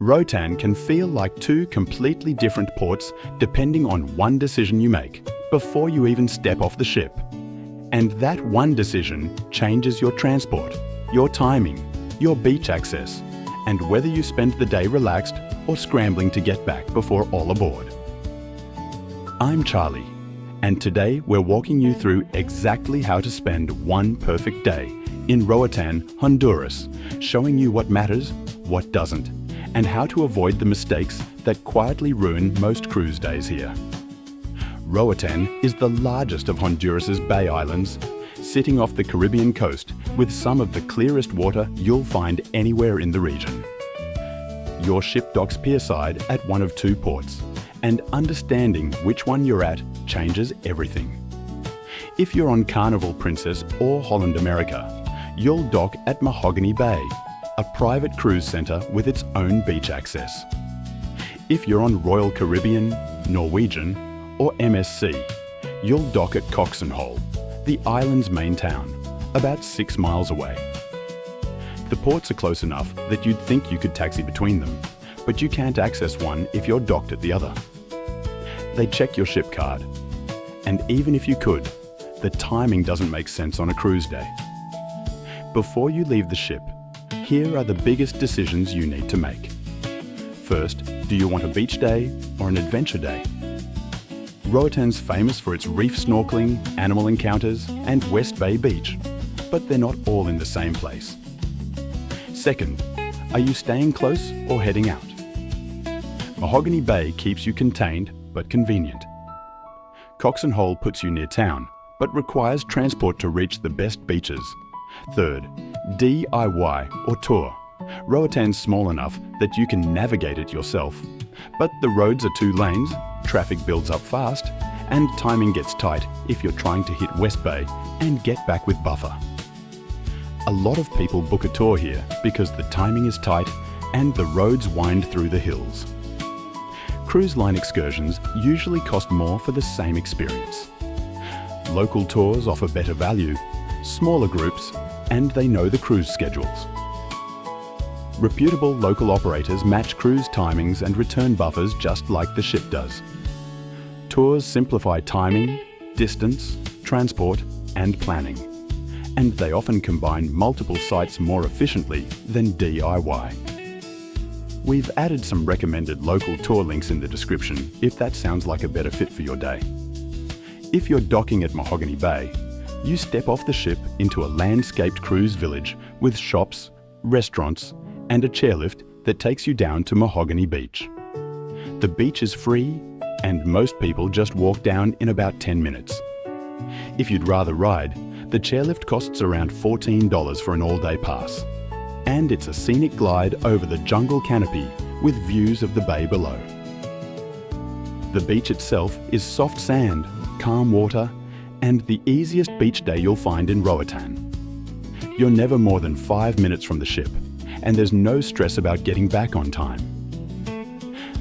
Roatan can feel like two completely different ports depending on one decision you make before you even step off the ship. And that one decision changes your transport, your timing, your beach access, and whether you spend the day relaxed or scrambling to get back before all aboard. I'm Charlie, and today we're walking you through exactly how to spend one perfect day in Roatan, Honduras, showing you what matters, what doesn't, and how to avoid the mistakes that quietly ruin most cruise days here. Roatan is the largest of Honduras's Bay Islands, sitting off the Caribbean coast with some of the clearest water you'll find anywhere in the region. Your ship docks pier-side at one of two ports, and understanding which one you're at changes everything. If you're on Carnival Princess or Holland America, you'll dock at Mahogany Bay, a private cruise centre with its own beach access. If you're on Royal Caribbean, Norwegian, or MSC, you'll dock at Coxen Hole, the island's main town, about 6 miles away. The ports are close enough that you'd think you could taxi between them, but you can't access one if you're docked at the other. They check your ship card, and even if you could, the timing doesn't make sense on a cruise day. Before you leave the ship, here are the biggest decisions you need to make. First, do you want a beach day or an adventure day? Roatan's famous for its reef snorkeling, animal encounters, and West Bay Beach, but they're not all in the same place. Second, are you staying close or heading out? Mahogany Bay keeps you contained but convenient. Coxen Hole puts you near town, but requires transport to reach the best beaches. Third, DIY or tour. Roatan's small enough that you can navigate it yourself, but the roads are 2 lanes, traffic builds up fast, and timing gets tight if you're trying to hit West Bay and get back with buffer. A lot of people book a tour here because the timing is tight and the roads wind through the hills. Cruise line excursions usually cost more for the same experience. Local tours offer better value, smaller groups, and they know the cruise schedules. Reputable local operators match cruise timings and return buffers just like the ship does. Tours simplify timing, distance, transport, and planning, and they often combine multiple sites more efficiently than DIY. We've added some recommended local tour links in the description if that sounds like a better fit for your day. If you're docking at Mahogany Bay, you step off the ship into a landscaped cruise village with shops, restaurants, and a chairlift that takes you down to Mahogany Beach. The beach is free, and most people just walk down in about 10 minutes. If you'd rather ride, the chairlift costs around $14 for an all-day pass, and it's a scenic glide over the jungle canopy with views of the bay below. The beach itself is soft sand, calm water, and the easiest beach day you'll find in Roatan. You're never more than 5 minutes from the ship, and there's no stress about getting back on time.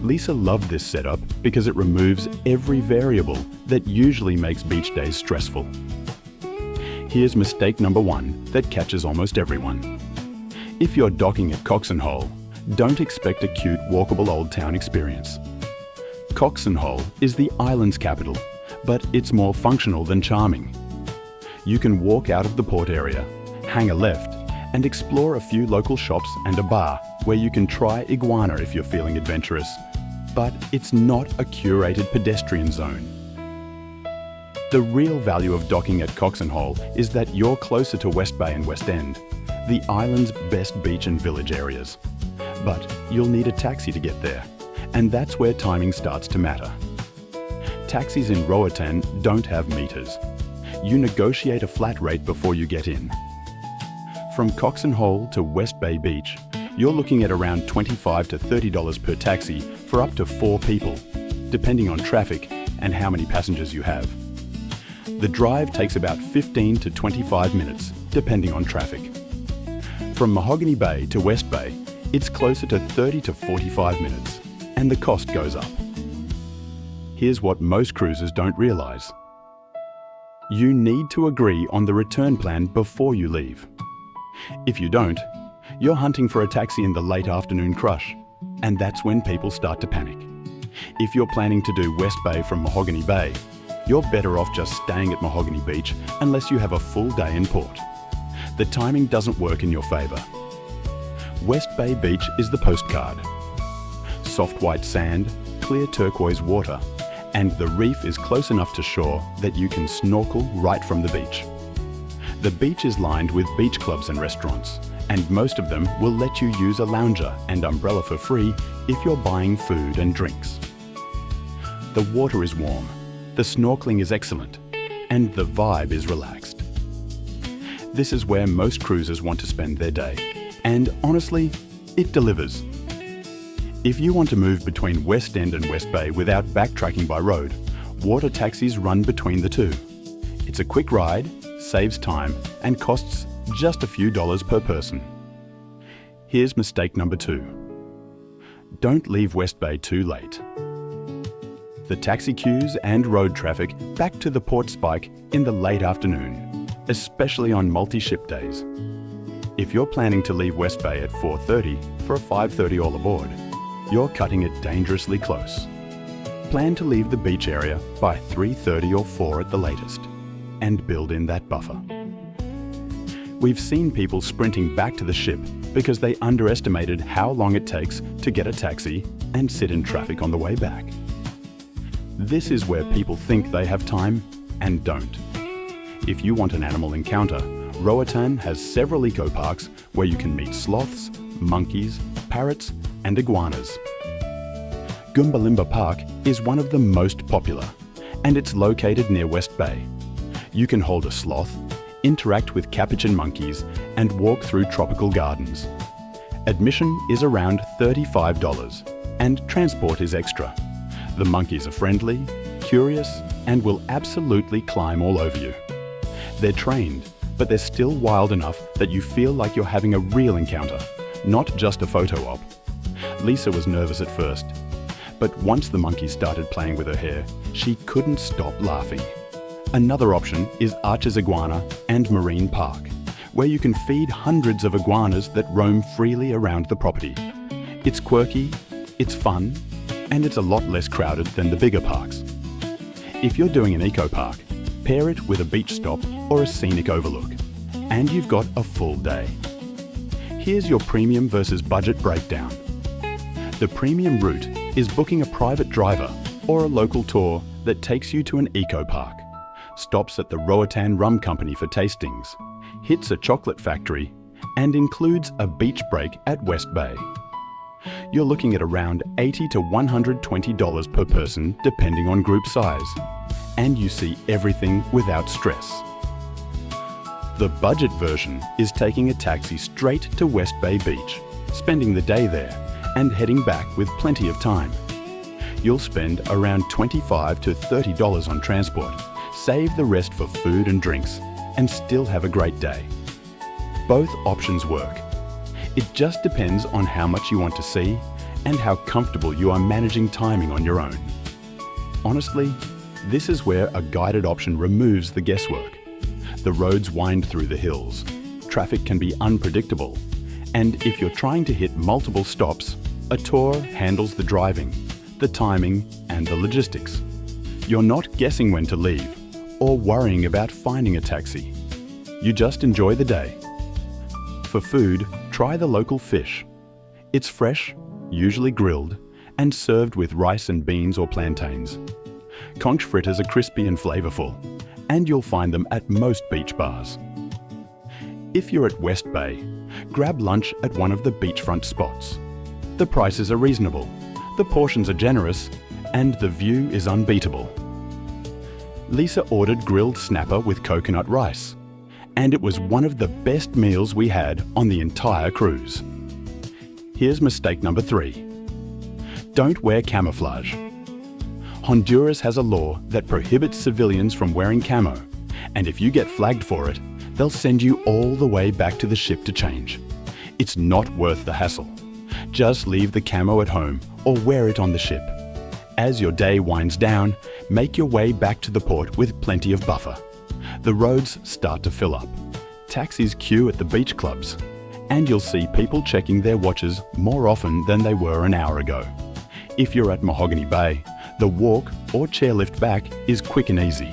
Lisa loved this setup because it removes every variable that usually makes beach days stressful. Here's mistake number 1 that catches almost everyone. If you're docking at Coxen Hole, don't expect a cute walkable old town experience. Coxen Hole is the island's capital, but it's more functional than charming. You can walk out of the port area, hang a left, and explore a few local shops and a bar where you can try iguana if you're feeling adventurous. But it's not a curated pedestrian zone. The real value of docking at Coxen Hole is that you're closer to West Bay and West End, the island's best beach and village areas. But you'll need a taxi to get there, and that's where timing starts to matter. Taxis in Roatan don't have meters. You negotiate a flat rate before you get in. From Coxen Hole to West Bay Beach, you're looking at around $25 to $30 per taxi for up to 4 people, depending on traffic and how many passengers you have. The drive takes about 15 to 25 minutes, depending on traffic. From Mahogany Bay to West Bay, it's closer to 30 to 45 minutes, and the cost goes up. Here's what most cruisers don't realize. You need to agree on the return plan before you leave. If you don't, you're hunting for a taxi in the late afternoon crush, And that's when people start to panic. If you're planning to do West Bay from Mahogany Bay, you're better off just staying at Mahogany Beach unless you have a full day in port. The timing doesn't work in your favour. West Bay Beach is the postcard. Soft white sand, clear turquoise water, and the reef is close enough to shore that you can snorkel right from the beach. The beach is lined with beach clubs and restaurants, and most of them will let you use a lounger and umbrella for free if you're buying food and drinks. The water is warm, the snorkeling is excellent, and the vibe is relaxed. This is where most cruisers want to spend their day, and honestly, it delivers. If you want to move between West End and West Bay without backtracking by road, water taxis run between the two. It's a quick ride, saves time, and costs just a few dollars per person. Here's mistake number 2. Don't leave West Bay too late. The taxi queues and road traffic back to the port spike in the late afternoon, especially on multi-ship days. If you're planning to leave West Bay at 4:30 for a 5:30 all aboard, you're cutting it dangerously close. Plan to leave the beach area by 3:30 or 4 at the latest, and build in that buffer. We've seen people sprinting back to the ship because they underestimated how long it takes to get a taxi and sit in traffic on the way back. This is where people think they have time and don't. If you want an animal encounter, Roatan has several eco-parks where you can meet sloths, monkeys, parrots, and iguanas. Goombalimba Park is one of the most popular, and it's located near West Bay. You can hold a sloth, interact with capuchin monkeys, and walk through tropical gardens. Admission is around $35, and transport is extra. The monkeys are friendly, curious, and will absolutely climb all over you. They're trained, but they're still wild enough that you feel like you're having a real encounter, not just a photo op. Lisa was nervous at first, but once the monkey started playing with her hair, she couldn't stop laughing. Another option is Archer's Iguana and Marine Park, where you can feed hundreds of iguanas that roam freely around the property. It's quirky, it's fun, and it's a lot less crowded than the bigger parks. If you're doing an eco park, pair it with a beach stop or a scenic overlook, and you've got a full day. Here's your premium versus budget breakdown. The premium route is booking a private driver or a local tour that takes you to an eco park, stops at the Roatan Rum Company for tastings, hits a chocolate factory, and includes a beach break at West Bay. You're looking at around $80 to $120 per person depending on group size, and you see everything without stress. The budget version is taking a taxi straight to West Bay Beach, spending the day there, and heading back with plenty of time. You'll spend around $25 to $30 on transport, save the rest for food and drinks, and still have a great day. Both options work. It just depends on how much you want to see and how comfortable you are managing timing on your own. Honestly, this is where a guided option removes the guesswork. The roads wind through the hills, traffic can be unpredictable, and if you're trying to hit multiple stops, a tour handles the driving, the timing, and the logistics. You're not guessing when to leave or worrying about finding a taxi. You just enjoy the day. For food, try the local fish. It's fresh, usually grilled, and served with rice and beans or plantains. Conch fritters are crispy and flavorful, and you'll find them at most beach bars. If you're at West Bay, grab lunch at one of the beachfront spots. The prices are reasonable, the portions are generous, and the view is unbeatable. Lisa ordered grilled snapper with coconut rice, and it was one of the best meals we had on the entire cruise. Here's mistake number 3. Don't wear camouflage. Honduras has a law that prohibits civilians from wearing camo, and if you get flagged for it, they'll send you all the way back to the ship to change. It's not worth the hassle. Just leave the camo at home or wear it on the ship. As your day winds down, make your way back to the port with plenty of buffer. The roads start to fill up. Taxis queue at the beach clubs, and you'll see people checking their watches more often than they were an hour ago. If you're at Mahogany Bay, the walk or chairlift back is quick and easy.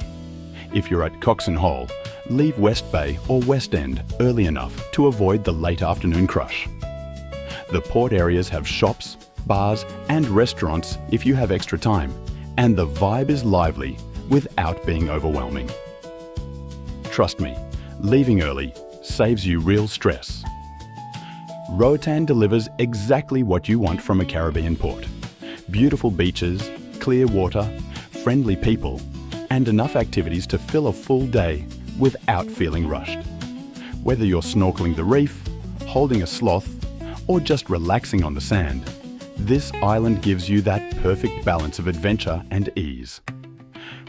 If you're at Coxen Hole, leave West Bay or West End early enough to avoid the late afternoon crush. The port areas have shops, bars and restaurants if you have extra time, and the vibe is lively without being overwhelming. Trust me, leaving early saves you real stress. Roatan delivers exactly what you want from a Caribbean port. Beautiful beaches, clear water, friendly people, and enough activities to fill a full day without feeling rushed. Whether you're snorkeling the reef, holding a sloth, or just relaxing on the sand, this island gives you that perfect balance of adventure and ease.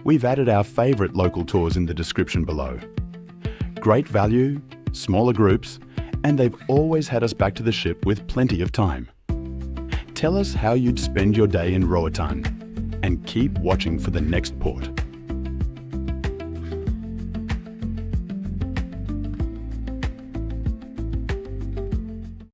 We've added our favourite local tours in the description below. Great value, smaller groups, and they've always had us back to the ship with plenty of time. Tell us how you'd spend your day in Roatán, and keep watching for the next port.